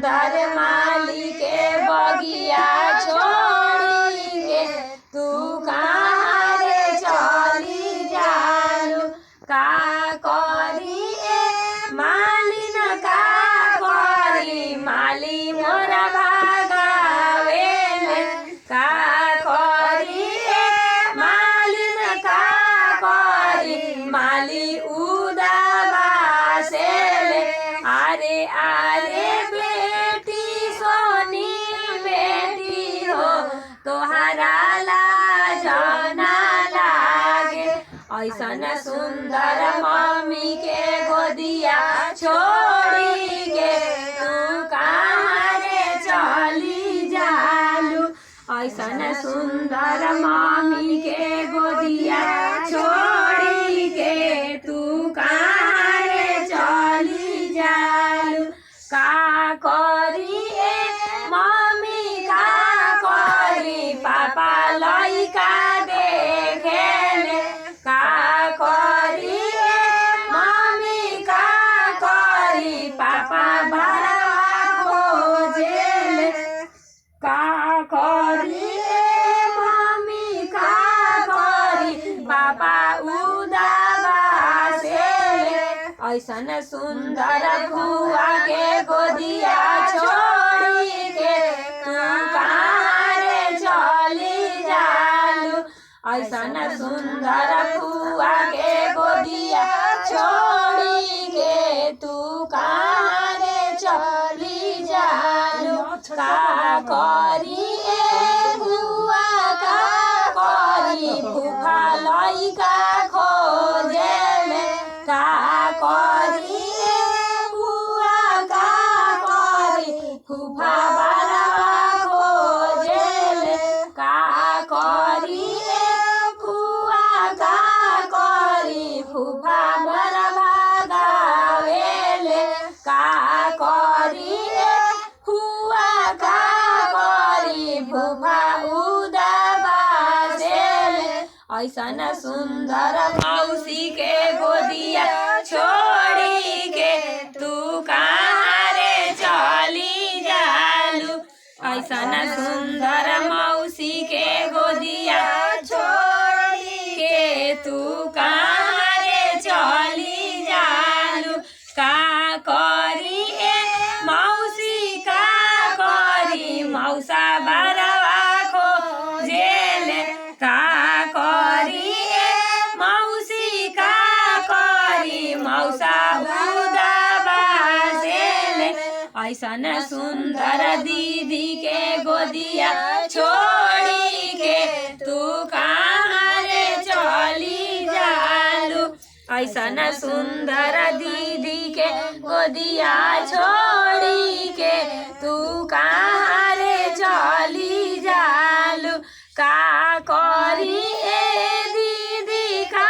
सुंदर माली के बगिया छोड़ी के तू कहाँ रे चली जालू। का करी ए मालिन का करी माली मोरा भागावेले। का करी ए मालिन का करी माली उदाबासेले। अरे अरे बेटी सोनी बेटी हो तोहरा लाज ना लागे। ऐसन सुंदर मम्मी के गोदिया छोड़ी के तू कहाँ रे चली जालू। ऐसन सुंदर मम्मी के गोदिया छोड़ी के तू कहाँ रे चली जालू। का करी ए मम्मी का करी पापा लइका देखेले। का करी ए मम्मी का करी पापा बड़वा खोजेले। का करी ए मम्मी का करी पापा उदाबासेले। ऐसन सुंदर फुआ के गोदिया छोड़ी के तू कहाँ रे चली जालू। ऐसन सुंदर फुआ के गोदिया छोड़ी के तू कहाँ रे चली जालू। का करी ए फुआ का करी फूफा लइका खोजेले। का करी ए फुआ का करी फूफा बड़वा खोजेले। का करी ए फुआ का करी फूफा बड़वा गावेले। का करी ए फुआ का करी फूफा उदाबासेले। ऐसन सुंदर मौसी के गोदिया छोड़ी के तू कहाँ रे चली जालू। ऐसन सुंदर मौसी के गोदिया छोड़ी के तू कहाँ रे चली जालू। का करी ए मौसी का करी मौसा बड़वा खोजेले। का करी ए मौसी का करी मौसा उदाबासेले। ऐसन सुंदर दीदी के गोदिया छोड़ी के तू कहाँ रे चली जालू। ऐसन सुंदर दीदी के गोदिया छोड़ी के तू कहाँ रे चली जालू। का करी ए दीदी का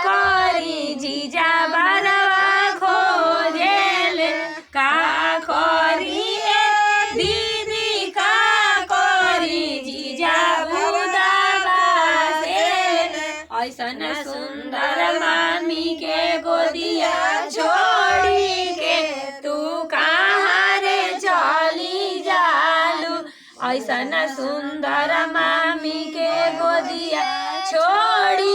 करी जीजा बड़वा खोजेले। का करी ए दीदी का करी जीजा उदाबासेले। ऐसन सुंदर मामी के गोदिया छोड़ी के तू कहाँ रे चली जालू। ऐसन सुंदर मामी के गोदिया छोड़ी